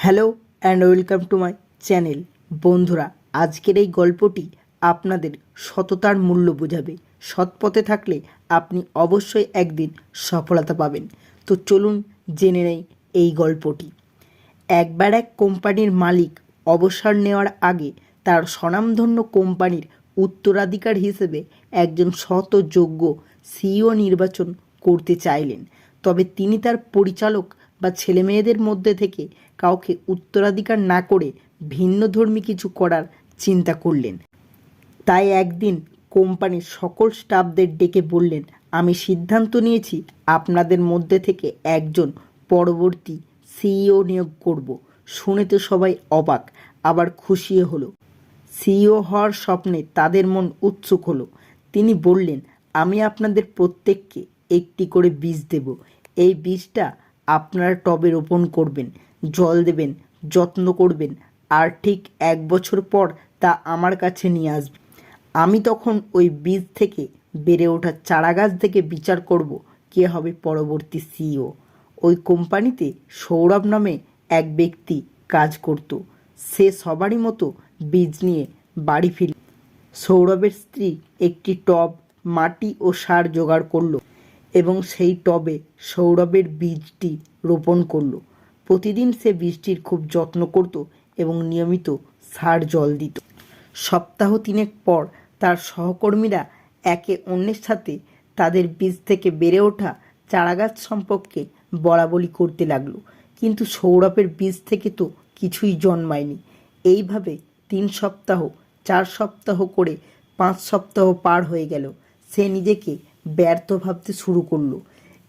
Hello and welcome to my channel. বন্ধুরা, আজকের এই গল্পটি আপনাদের সততার মূল্য বোঝাবে। সৎ পথে থাকলে আপনি অবশ্যই একদিন সফলতা পাবেন। তো চলুন জেনে নেই এই গল্পটি। একবার এক কোম্পানির মালিক অবসর নেওয়ার আগে তার স্বনামধন্য কোম্পানির উত্তরাধিকার হিসেবে একজন সৎ ও যোগ্য সিইও নির্বাচন করতে চাইলেন। তবে তিনি তার পরিচালক বা ছেলেমেয়েদের মধ্যে থেকে কাউকে উত্তরাধিকার না করে ভিন্নধর্মী কিছু করার চিন্তা করলেন। তাই একদিন কোম্পানির সকল স্টাফদের ডেকে বললেন, আমি সিদ্ধান্ত নিয়েছি আপনাদের মধ্যে থেকে একজন পরবর্তী সিইও নিয়োগ করব। শুনে তো সবাই অবাক, আবার খুশিও হলো। সিইও হওয়ার স্বপ্নে তাদের মন উৎসুক হলো। তিনি বললেন, আমি আপনাদের প্রত্যেককে একটি করে বীজ দেব। এই বীজটা আপনারা টবে রোপণ করবেন, জল দেবেন, যত্ন করবেন, আর ঠিক 1 বছর পর তা আমার কাছে নিয়ে আসবেন। আমি তখন ওই বীজ থেকে বেড়ে ওঠা চারাগাছ থেকে বিচার করব কে হবে পরবর্তী সিইও। ওই কোম্পানিতে সৌরভ নামে এক ব্যক্তি কাজ করত। সে সবারই মতো বীজ নিয়ে বাড়ি ফিরল। সৌরভের স্ত্রী একটি টব, মাটি ও সার জোগাড় করলো এবং সেই টবে সৌরভের বীজটি রোপণ করলো। প্রতিদিন সে বীজটির খুব যত্ন করত এবং নিয়মিত সার জল দিত। সপ্তাহ 3 পর তার সহকর্মীরা একে অন্যের সাথে তাদের বীজ থেকে বেড়ে ওঠা চারাগাছ সম্পর্কে বলাবলি করতে লাগলো। কিন্তু সৌরভের বীজ থেকে তো কিছুই জন্মায়নি। এইভাবে 3 সপ্তাহ, 4 সপ্তাহ করে 5 সপ্তাহ পার হয়ে গেল। সে নিজেকে ব্যর্থ ভাবতে শুরু করলো।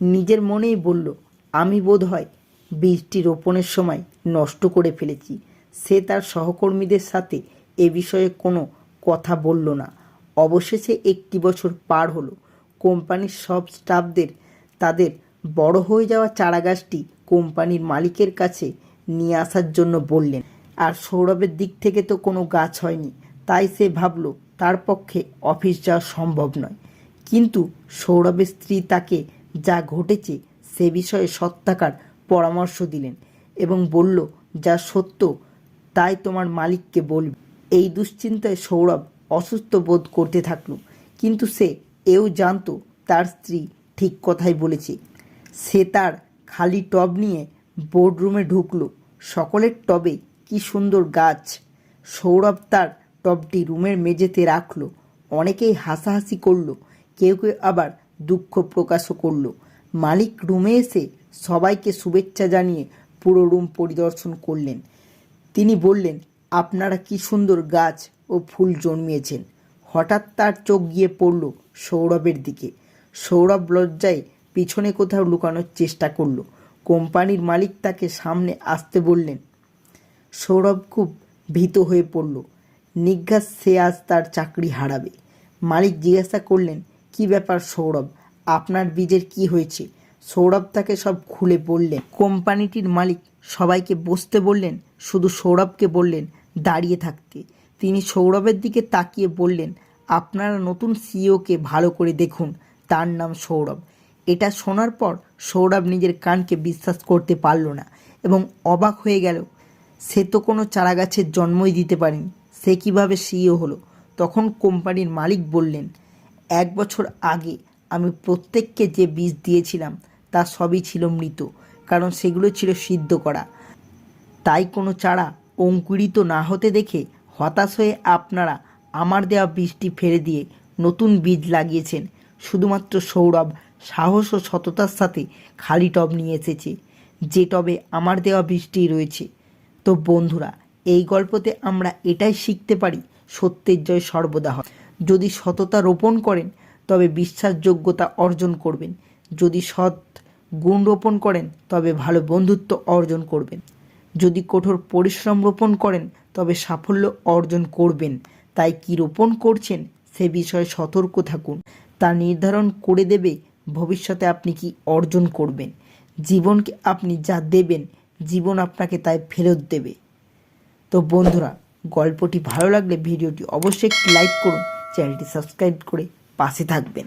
নিজের মনেই বলল, আমি বোধহয় বীজটি রোপণের সময় নষ্ট করে ফেলেছি। সে তার সহকর্মীদের সাথে এ বিষয়ে কোনো কথা বলল না। অবশেষে 1 বছর পার হলো। কোম্পানির সব স্টাফদের তাদের বড় হয়ে যাওয়া চারাগাছটি কোম্পানির মালিকের কাছে নিয়ে আসার জন্য বললেন। আর সৌরভের দিক থেকে তো কোনো গাছ হয়নি, তাই সে ভাবলো তার পক্ষে অফিস যাওয়া সম্ভব নয়। কিন্তু সৌরভের স্ত্রী তাকে যা ঘটেছে সে বিষয়ে সৎ থাকার পরামর্শ দিলেন এবং বলল, যা সত্য তাই তোমার মালিককে বলবে। এই দুশ্চিন্তায় সৌরভ অসুস্থ বোধ করতে থাকলো, কিন্তু সে এও জানতো তার স্ত্রী ঠিক কথাই বলেছে। সে তার খালি টব নিয়ে বোর্ডরুমে ঢুকলো। সকলের টবে কি সুন্দর গাছ। সৌরভ তার টবটি রুমের মেঝেতে রাখলো। অনেকেই হাসাহাসি করলো, কেউ কেউ আবার দুঃখ প্রকাশও করলো। মালিক রুমে এসে সবাইকে শুভেচ্ছা জানিয়ে পুরো রুম পরিদর্শন করলেন। তিনি বললেন, আপনারা কি সুন্দর গাছ ও ফুল জন্মিয়েছেন। হঠাৎ তার চোখ গিয়ে পড়ল সৌরভের দিকে। সৌরভ লজ্জায় পিছনে কোথাও লুকানোর চেষ্টা করলো। কোম্পানির মালিক তাকে সামনে আসতে বললেন। সৌরভ খুব ভীত হয়ে পড়ল। নির্ঘাত সে আজ তার চাকরি হারাবে। মালিক জিজ্ঞাসা করলেন, কি ব্যাপার সৌরভ, আপনার বীজের কি হয়েছে? সৌরভ তাকে সব খুলে বললেন। কোম্পানিটির মালিক সবাইকে বসতে বললেন, শুধু সৌরভকে বললেন দাঁড়িয়ে থাকতে। তিনি সৌরভের দিকে তাকিয়ে বললেন, আপনারা নতুন সিইওকে ভালো করে দেখুন, তার নাম সৌরভ। এটা শোনার পর সৌরভ নিজের কানকে বিশ্বাস করতে পারল না এবং অবাক হয়ে গেল। সে তো কোনো চারাগাছের জন্মই দিতে পারেনি, সে কিভাবে সিইও হলো? তখন কোম্পানির মালিক বললেন, 1 বছর আগে আমি প্রত্যেককে যে বীজ দিয়েছিলাম তা সবই ছিল মৃত, কারণ সেগুলো ছিল সিদ্ধ করা। তাই কোনো চারা অঙ্কুরিত না হতে দেখে হতাশ হয়ে আপনারা আমার দেওয়া বীজটি ফেলে দিয়ে নতুন বীজ লাগিয়েছেন। শুধুমাত্র সৌরভ সাহস ও সততার সাথে খালি টব নিয়ে এসেছে, যে টবে আমার দেওয়া বীজটি রয়েছে। তো বন্ধুরা, এই গল্পতে আমরা এটাই শিখতে পারি, সত্যের জয় সর্বদা হয়। যদি সততা রোপণ করেন তবে বিশ্বাসযোগ্যতা অর্জন করবেন। যদি সৎ গুণ রোপণ করেন তবে ভালো বন্ধুত্ব অর্জন করবেন। যদি কঠোর পরিশ্রম রোপণ করেন তবে সাফল্য অর্জন করবেন। তাই কি রোপণ করছেন সে বিষয়ে সতর্ক থাকুন। তা নির্ধারণ করে দেবে ভবিষ্যতে আপনি কি অর্জন করবেন। জীবনকে আপনি যা দেবেন, জীবন আপনাকে তাই ফেরত দেবে। তো বন্ধুরা, গল্পটি ভালো লাগলে ভিডিওটি অবশ্যই একটি লাইক করুন, চ্যানেলটি সাবস্ক্রাইব করে পাশে থাকবেন।